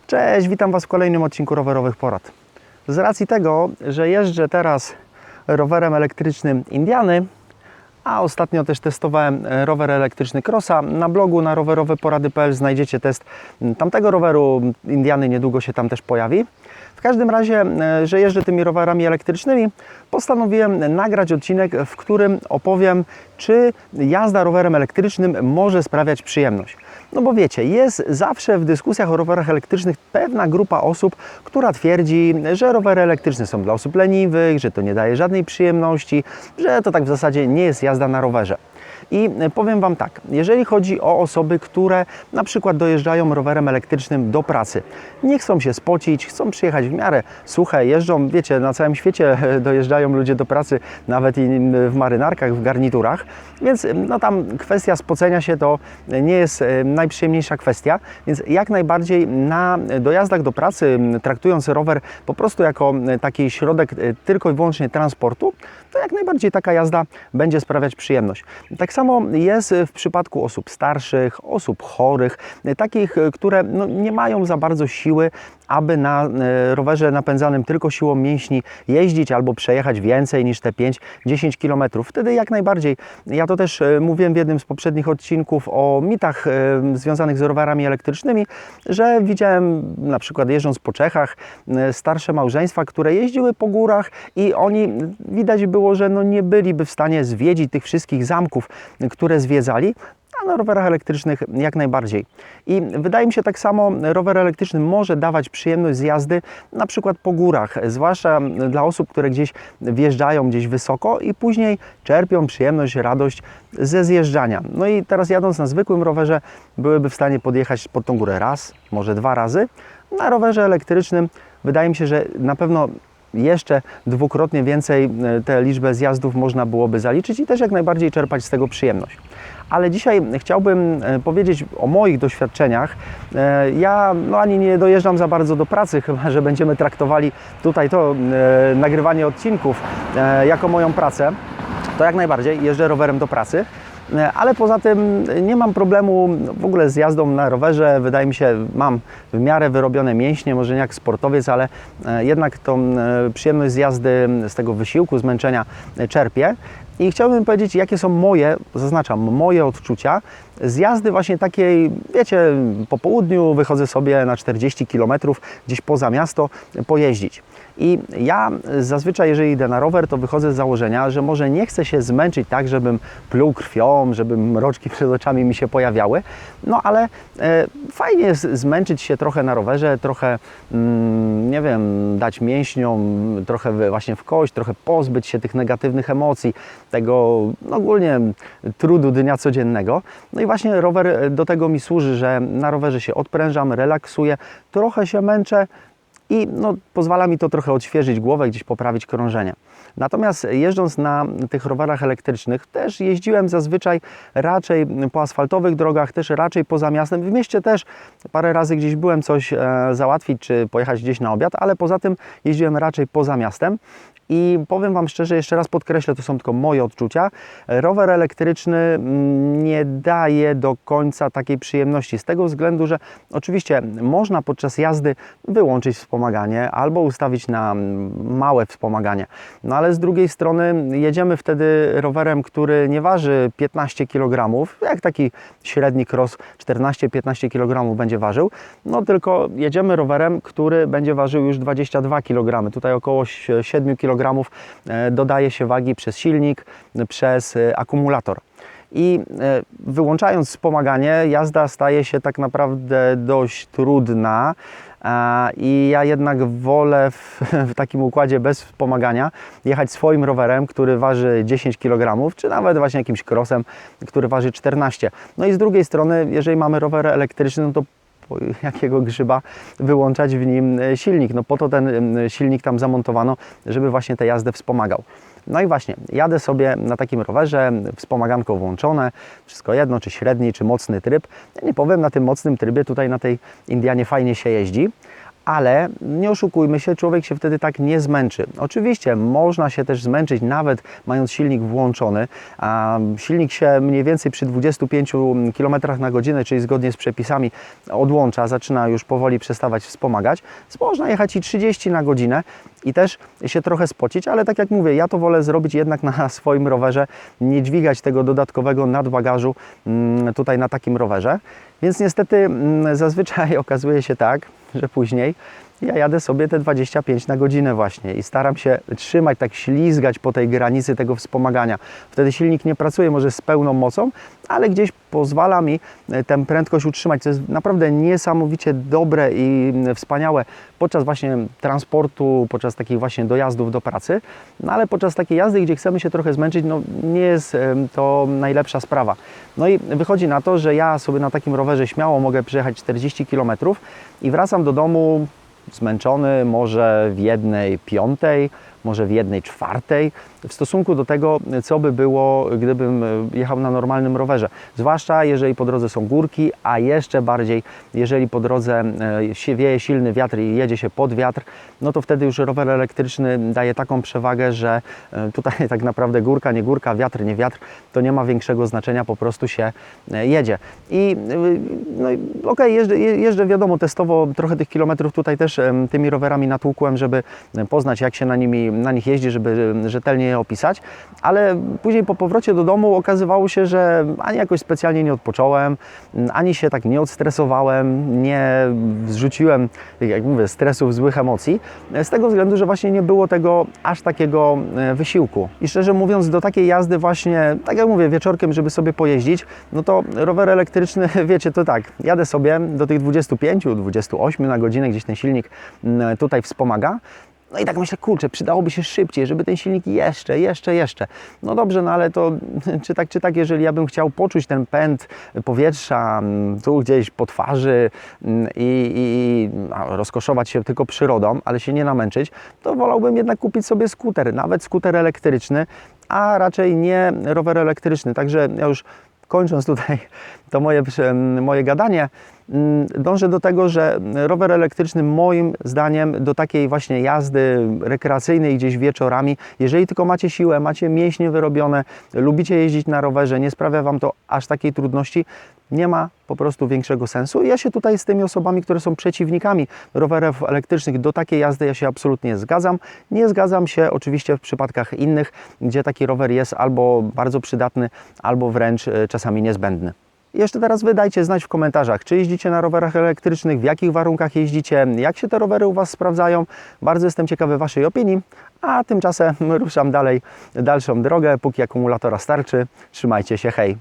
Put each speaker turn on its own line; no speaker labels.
Cześć, witam Was w kolejnym odcinku Rowerowych Porad. Z racji tego, że jeżdżę teraz rowerem elektrycznym Indiany, a ostatnio też testowałem rower elektryczny Crossa, na blogu na roweroweporady.pl znajdziecie test tamtego roweru Indiany, niedługo się tam też pojawi. W każdym razie, że jeżdżę tymi rowerami elektrycznymi, postanowiłem nagrać odcinek, w którym opowiem, czy jazda rowerem elektrycznym może sprawiać przyjemność. No bo wiecie, jest zawsze w dyskusjach o rowerach elektrycznych pewna grupa osób, która twierdzi, że rowery elektryczne są dla osób leniwych, że to nie daje żadnej przyjemności, że to tak w zasadzie nie jest jazda na rowerze. I powiem Wam tak, jeżeli chodzi o osoby, które na przykład dojeżdżają rowerem elektrycznym do pracy, nie chcą się spocić, chcą przyjechać w miarę suche, jeżdżą, wiecie, na całym świecie dojeżdżają ludzie do pracy, nawet i w marynarkach, w garniturach, więc no tam kwestia spocenia się to nie jest najprzyjemniejsza kwestia, więc jak najbardziej na dojazdach do pracy, traktując rower po prostu jako taki środek tylko i wyłącznie transportu, to jak najbardziej taka jazda będzie sprawiać przyjemność. Tak samo jest w przypadku osób starszych, osób chorych, takich, które nie mają za bardzo siły, aby na rowerze napędzanym tylko siłą mięśni jeździć albo przejechać więcej niż te 5-10 km. Wtedy jak najbardziej. Ja to też mówiłem w jednym z poprzednich odcinków o mitach związanych z rowerami elektrycznymi, że widziałem na przykład jeżdżąc po Czechach starsze małżeństwa, które jeździły po górach i oni widać było, że nie byliby w stanie zwiedzić tych wszystkich zamków, które zwiedzali, a na rowerach elektrycznych jak najbardziej. I wydaje mi się tak samo, rower elektryczny może dawać przyjemność z jazdy na przykład po górach, zwłaszcza dla osób, które gdzieś wjeżdżają gdzieś wysoko i później czerpią przyjemność, radość ze zjeżdżania. No i teraz jadąc na zwykłym rowerze byłyby w stanie podjechać pod tą górę raz, może 2 razy. Na rowerze elektrycznym wydaje mi się, że na pewno jeszcze dwukrotnie więcej tę liczbę zjazdów można byłoby zaliczyć i też jak najbardziej czerpać z tego przyjemność. Ale dzisiaj chciałbym powiedzieć o moich doświadczeniach. Ja ani nie dojeżdżam za bardzo do pracy, chyba że będziemy traktowali tutaj to nagrywanie odcinków jako moją pracę. To jak najbardziej jeżdżę rowerem do pracy. Ale poza tym nie mam problemu w ogóle z jazdą na rowerze. Wydaje mi się, mam w miarę wyrobione mięśnie, może nie jak sportowiec, ale jednak tą przyjemność z jazdy, z tego wysiłku, zmęczenia czerpię. I chciałbym powiedzieć, jakie są moje, zaznaczam, moje odczucia z jazdy właśnie takiej, wiecie, po południu wychodzę sobie na 40 km gdzieś poza miasto pojeździć. I ja zazwyczaj, jeżeli idę na rower, to wychodzę z założenia, że może nie chcę się zmęczyć tak, żebym pluł krwią, żeby mroczki przed oczami mi się pojawiały, ale fajnie jest zmęczyć się trochę na rowerze, trochę, nie wiem, dać mięśniom, trochę właśnie w kość, trochę pozbyć się tych negatywnych emocji, tego ogólnie trudu dnia codziennego. No i właśnie rower do tego mi służy, że na rowerze się odprężam, relaksuję, trochę się męczę i pozwala mi to trochę odświeżyć głowę, gdzieś poprawić krążenie. Natomiast jeżdżąc na tych rowerach elektrycznych, też jeździłem zazwyczaj raczej po asfaltowych drogach, też raczej poza miastem. W mieście też parę razy gdzieś byłem coś załatwić, czy pojechać gdzieś na obiad, ale poza tym jeździłem raczej poza miastem. I powiem Wam szczerze, jeszcze raz podkreślę, to są tylko moje odczucia, rower elektryczny nie daje do końca takiej przyjemności z tego względu, że oczywiście można podczas jazdy wyłączyć wspomaganie albo ustawić na małe wspomaganie, ale z drugiej strony jedziemy wtedy rowerem, który nie waży 15 kg, jak taki średni cross 14-15 kg będzie ważył, tylko jedziemy rowerem, który będzie ważył już 22 kg, tutaj około 7 kg dodaje się wagi przez silnik, przez akumulator. I wyłączając wspomaganie, jazda staje się tak naprawdę dość trudna i ja jednak wolę w takim układzie bez wspomagania jechać swoim rowerem, który waży 10 kg, czy nawet właśnie jakimś crossem, który waży 14. No i z drugiej strony, jeżeli mamy rower elektryczny, to jakiego grzyba wyłączać w nim silnik. Po to ten silnik tam zamontowano, żeby właśnie tę jazdę wspomagał. No i właśnie, jadę sobie na takim rowerze, wspomaganko włączone, wszystko jedno, czy średni, czy mocny tryb. Ja nie powiem, na tym mocnym trybie tutaj na tej Indianie fajnie się jeździ, ale nie oszukujmy się, człowiek się wtedy tak nie zmęczy. Oczywiście można się też zmęczyć nawet mając silnik włączony, a silnik się mniej więcej przy 25 km na godzinę, czyli zgodnie z przepisami odłącza, zaczyna już powoli przestawać wspomagać. Można jechać i 30 na godzinę i też się trochę spocić, ale tak jak mówię, ja to wolę zrobić jednak na swoim rowerze, nie dźwigać tego dodatkowego nadbagażu tutaj na takim rowerze. Więc niestety zazwyczaj okazuje się tak, że później ja jadę sobie te 25 na godzinę właśnie i staram się trzymać, tak ślizgać po tej granicy tego wspomagania. Wtedy silnik nie pracuje może z pełną mocą, ale gdzieś pozwala mi tę prędkość utrzymać, co jest naprawdę niesamowicie dobre i wspaniałe podczas właśnie transportu, podczas takich właśnie dojazdów do pracy. No ale podczas takiej jazdy, gdzie chcemy się trochę zmęczyć, no nie jest to najlepsza sprawa. No i wychodzi na to, że ja sobie na takim rowerze śmiało mogę przejechać 40 km i wracam do domu zmęczony może w 1/5, może w 1/4 w stosunku do tego, co by było, gdybym jechał na normalnym rowerze. Zwłaszcza jeżeli po drodze są górki, a jeszcze bardziej, jeżeli po drodze wieje silny wiatr i jedzie się pod wiatr, no to wtedy już rower elektryczny daje taką przewagę, że tutaj tak naprawdę górka, nie górka, wiatr, nie wiatr, to nie ma większego znaczenia, po prostu się jedzie. I no okej, jeżdżę wiadomo testowo, trochę tych kilometrów tutaj też tymi rowerami natłukłem, żeby poznać, jak się na nich jeździ, żeby rzetelnie je opisać, ale później po powrocie do domu okazywało się, że ani jakoś specjalnie nie odpocząłem, ani się tak nie odstresowałem, nie zrzuciłem, jak mówię, stresów, złych emocji, z tego względu, że właśnie nie było tego aż takiego wysiłku. I szczerze mówiąc, do takiej jazdy właśnie, tak jak mówię, wieczorkiem, żeby sobie pojeździć, no to rower elektryczny, wiecie, to tak, jadę sobie do tych 25-28 na godzinę, gdzieś ten silnik tutaj wspomaga. No i tak myślę, kurczę, przydałoby się szybciej, żeby ten silnik jeszcze. No dobrze, no ale to czy tak, jeżeli ja bym chciał poczuć ten pęd powietrza tu gdzieś po twarzy i rozkoszować się tylko przyrodą, ale się nie namęczyć, to wolałbym jednak kupić sobie skuter, nawet skuter elektryczny, a raczej nie rower elektryczny. Także ja już kończąc tutaj to moje gadanie, dążę do tego, że rower elektryczny moim zdaniem do takiej właśnie jazdy rekreacyjnej gdzieś wieczorami, jeżeli tylko macie siłę, macie mięśnie wyrobione, lubicie jeździć na rowerze, nie sprawia Wam to aż takiej trudności, nie ma po prostu większego sensu. Ja się tutaj z tymi osobami, które są przeciwnikami rowerów elektrycznych, do takiej jazdy ja się absolutnie zgadzam. Nie zgadzam się oczywiście w przypadkach innych, gdzie taki rower jest albo bardzo przydatny, albo wręcz czasami niezbędny. Jeszcze teraz wy dajcie znać w komentarzach, czy jeździcie na rowerach elektrycznych, w jakich warunkach jeździcie, jak się te rowery u Was sprawdzają. Bardzo jestem ciekawy Waszej opinii, a tymczasem ruszam dalej, dalszą drogę, póki akumulatora starczy. Trzymajcie się, hej!